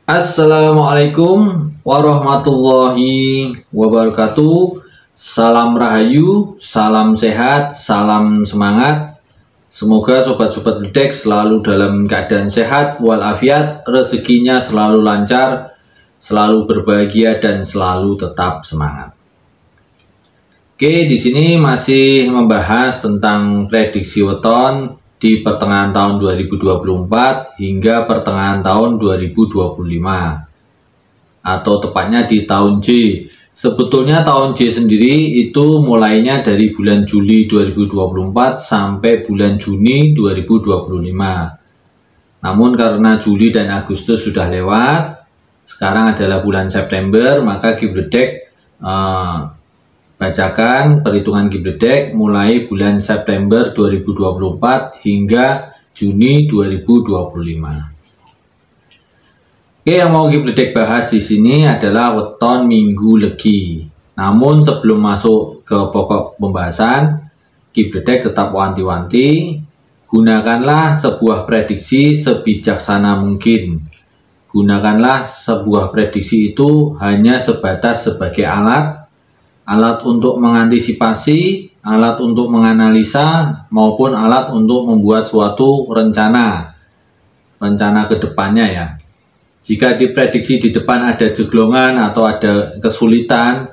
Assalamualaikum warahmatullahi wabarakatuh. Salam rahayu, salam sehat, salam semangat. Semoga sobat-sobat Bledek selalu dalam keadaan sehat walafiat, rezekinya selalu lancar, selalu berbahagia dan selalu tetap semangat. Oke, di sini masih membahas tentang prediksi weton di pertengahan tahun 2024 hingga pertengahan tahun 2025, atau tepatnya di tahun J. Sebetulnya tahun J sendiri itu mulainya dari bulan Juli 2024 sampai bulan Juni 2025. Namun karena Juli dan Agustus sudah lewat, sekarang adalah bulan September, maka Bledek bacakan perhitungan Bledek mulai bulan September 2024 hingga Juni 2025. Oke, yang mau Bledek bahas di sini adalah weton Minggu Legi. Namun sebelum masuk ke pokok pembahasan, Bledek tetap wanti-wanti, gunakanlah sebuah prediksi sebijaksana mungkin. Gunakanlah sebuah prediksi itu hanya sebatas sebagai alat untuk mengantisipasi, alat untuk menganalisa, maupun alat untuk membuat suatu rencana ke depannya ya. Jika diprediksi di depan ada jeglongan atau ada kesulitan,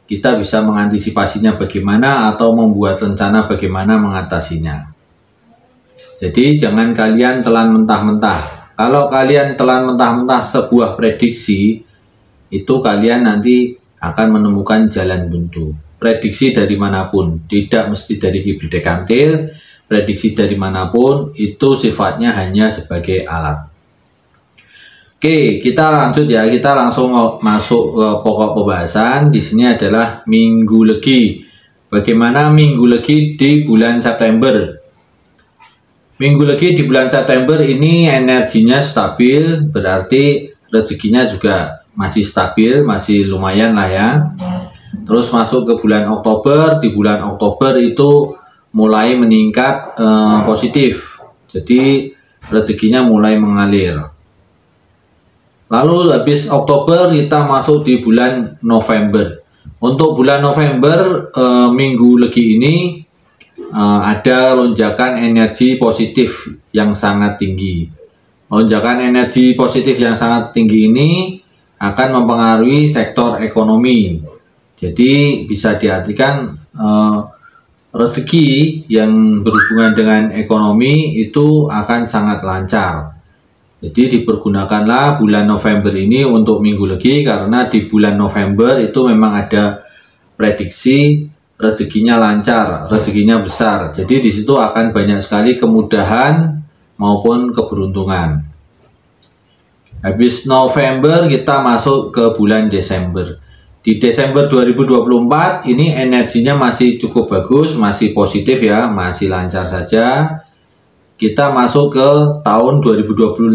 kita bisa mengantisipasinya bagaimana atau membuat rencana bagaimana mengatasinya. Jadi jangan kalian telan mentah-mentah. Kalau kalian telan mentah-mentah sebuah prediksi, itu kalian nanti akan menemukan jalan buntu. Prediksi dari manapun, tidak mesti dari Bledek Kantil, prediksi dari manapun itu sifatnya hanya sebagai alat. Oke, kita lanjut ya, kita langsung masuk ke pokok pembahasan. Di sini adalah Minggu Legi. Bagaimana Minggu Legi di bulan September? Minggu Legi di bulan September ini energinya stabil, berarti rezekinya juga masih stabil, masih lumayan lah ya. Terus masuk ke bulan Oktober, di bulan Oktober itu mulai meningkat positif, jadi rezekinya mulai mengalir. Lalu habis Oktober kita masuk di bulan November. Untuk bulan November Minggu Legi ini ada lonjakan energi positif yang sangat tinggi. Lonjakan energi positif yang sangat tinggi ini akan mempengaruhi sektor ekonomi. Jadi bisa diartikan rezeki yang berhubungan dengan ekonomi itu akan sangat lancar. Jadi dipergunakanlah bulan November ini untuk Minggu Legi, karena di bulan November itu memang ada prediksi rezekinya lancar, rezekinya besar. Jadi di situ akan banyak sekali kemudahan maupun keberuntungan. Habis November kita masuk ke bulan Desember. Di Desember 2024 ini energinya masih cukup bagus, masih positif ya, masih lancar saja. Kita masuk ke tahun 2025.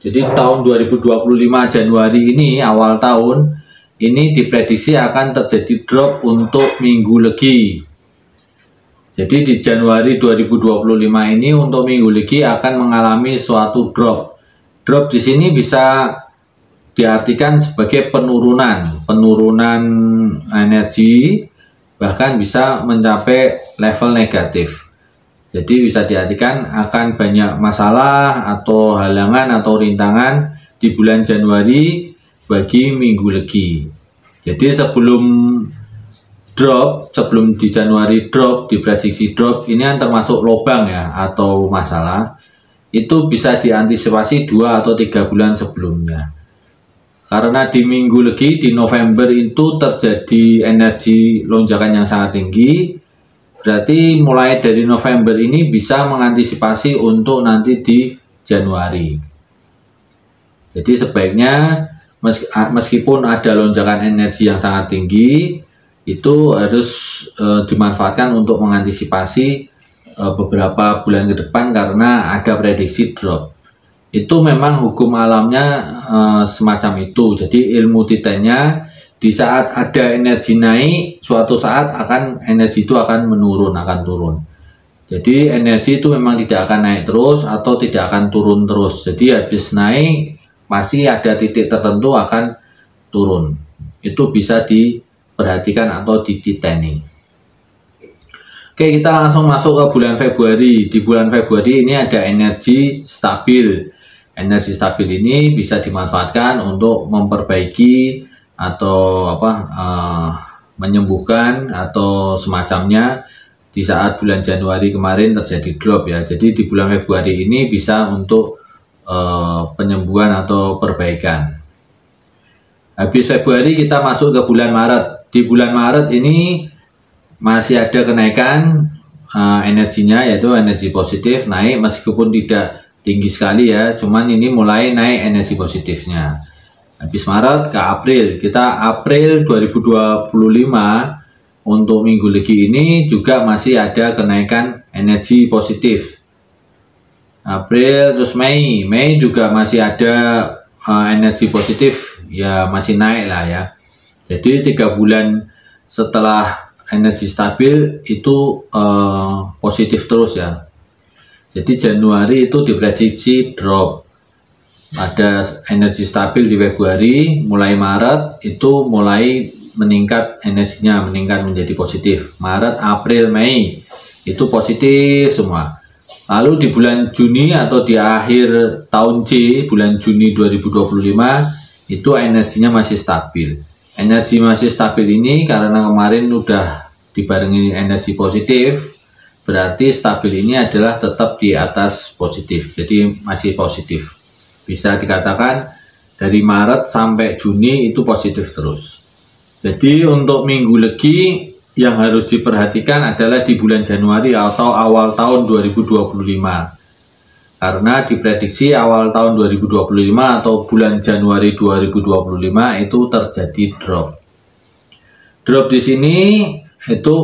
Jadi tahun 2025 Januari ini, awal tahun ini diprediksi akan terjadi drop untuk Minggu Legi. Jadi di Januari 2025 ini untuk Minggu Legi akan mengalami suatu drop. Drop di sini bisa diartikan sebagai penurunan energi, bahkan bisa mencapai level negatif. Jadi bisa diartikan akan banyak masalah atau halangan atau rintangan di bulan Januari bagi Minggu Legi. Jadi sebelum di Januari drop, diprediksi drop, ini yang termasuk lubang ya atau masalah. Itu bisa diantisipasi 2 atau 3 bulan sebelumnya. Karena di Minggu Legi di November itu terjadi energi lonjakan yang sangat tinggi, berarti mulai dari November ini bisa mengantisipasi untuk nanti di Januari. Jadi sebaiknya meskipun ada lonjakan energi yang sangat tinggi, itu harus dimanfaatkan untuk mengantisipasi beberapa bulan ke depan, karena ada prediksi drop. Itu memang hukum alamnya semacam itu. Jadi ilmu titennya, di saat ada energi naik, suatu saat energi itu akan menurun, akan turun. Jadi energi itu memang tidak akan naik terus atau tidak akan turun terus. Jadi habis naik masih ada titik tertentu akan turun. Itu bisa diperhatikan atau dititeni. Oke, kita langsung masuk ke bulan Februari. Di bulan Februari ini ada energi stabil. Energi stabil ini bisa dimanfaatkan untuk memperbaiki atau menyembuhkan atau semacamnya di saat bulan Januari kemarin terjadi drop ya. Jadi di bulan Februari ini bisa untuk penyembuhan atau perbaikan. Habis Februari kita masuk ke bulan Maret. Di bulan Maret ini masih ada kenaikan energinya, yaitu energi positif naik meskipun tidak tinggi sekali ya, cuman ini mulai naik energi positifnya. Habis Maret ke April, kita April 2025 untuk minggu lagi ini juga masih ada kenaikan energi positif. April terus Mei juga masih ada energi positif ya, masih naik lah ya. Jadi 3 bulan setelah energi stabil itu positif terus ya. Jadi Januari itu diprediksi drop, ada energi stabil di Februari, mulai Maret itu mulai meningkat, energinya meningkat menjadi positif. Maret, April, Mei itu positif semua. Lalu di bulan Juni atau di akhir tahun C, bulan Juni 2025 itu energinya masih stabil. Energi masih stabil ini karena kemarin udah dibarengi energi positif, berarti stabil ini adalah tetap di atas positif, jadi masih positif. Bisa dikatakan dari Maret sampai Juni itu positif terus. Jadi untuk minggu lagi yang harus diperhatikan adalah di bulan Januari atau awal tahun 2025. Karena diprediksi awal tahun 2025 atau bulan Januari 2025 itu terjadi drop. Drop di sini itu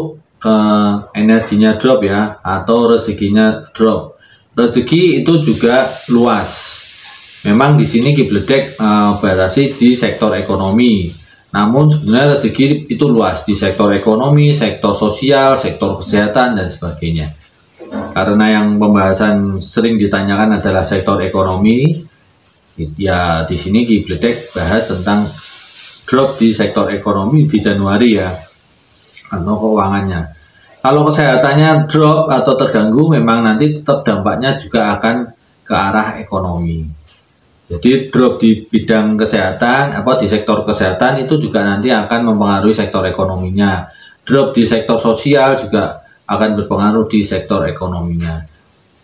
energinya drop ya, atau rezekinya drop. Rezeki itu juga luas. Memang di sini Kibledek batasi di sektor ekonomi. Namun sebenarnya rezeki itu luas di sektor ekonomi, sektor sosial, sektor kesehatan dan sebagainya. Karena yang pembahasan sering ditanyakan adalah sektor ekonomi, ya di sini Kibledek bahas tentang drop di sektor ekonomi di Januari ya, atau keuangannya. Kalau kesehatannya drop atau terganggu, memang nanti tetap dampaknya juga akan ke arah ekonomi. Jadi drop di bidang kesehatan, di sektor kesehatan itu juga nanti akan mempengaruhi sektor ekonominya. Drop di sektor sosial juga akan berpengaruh di sektor ekonominya.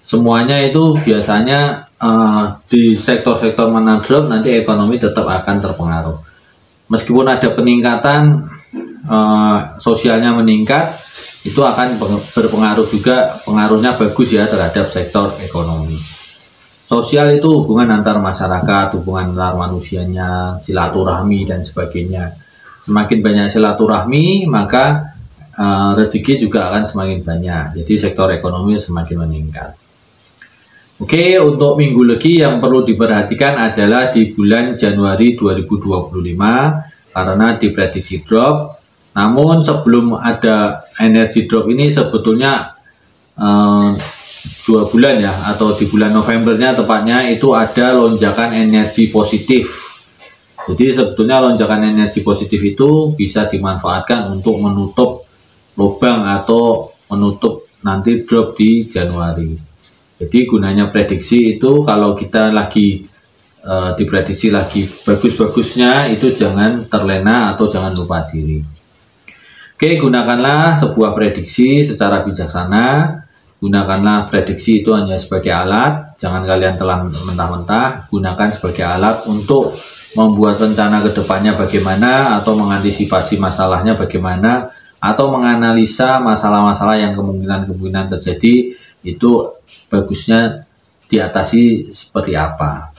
Semuanya itu biasanya di sektor-sektor mana drop, nanti ekonomi tetap akan terpengaruh. Meskipun ada peningkatan, sosialnya meningkat, itu akan berpengaruh juga, pengaruhnya bagus ya terhadap sektor ekonomi. Sosial itu hubungan antar masyarakat, hubungan antar manusianya, silaturahmi dan sebagainya. Semakin banyak silaturahmi, maka rezeki juga akan semakin banyak. Jadi sektor ekonomi semakin meningkat. Oke, untuk minggu lagi yang perlu diperhatikan adalah di bulan Januari 2025 karena diprediksi drop. Namun sebelum ada energi drop ini sebetulnya 2 bulan ya, atau di bulan Novembernya tepatnya itu ada lonjakan energi positif. Jadi sebetulnya lonjakan energi positif itu bisa dimanfaatkan untuk menutup lubang atau menutup nanti drop di Januari. Jadi gunanya prediksi itu kalau kita lagi diprediksi lagi bagus-bagusnya, itu jangan terlena atau jangan lupa diri. Oke, gunakanlah sebuah prediksi secara bijaksana. Gunakanlah prediksi itu hanya sebagai alat, jangan kalian telan mentah-mentah. Gunakan sebagai alat untuk membuat rencana ke depannya bagaimana, atau mengantisipasi masalahnya bagaimana, atau menganalisa masalah-masalah yang kemungkinan terjadi, itu bagusnya diatasi seperti apa.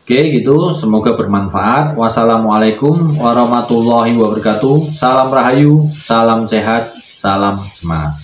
Oke, gitu. Semoga bermanfaat. Wassalamualaikum warahmatullahi wabarakatuh. Salam rahayu, salam sehat, salam semangat.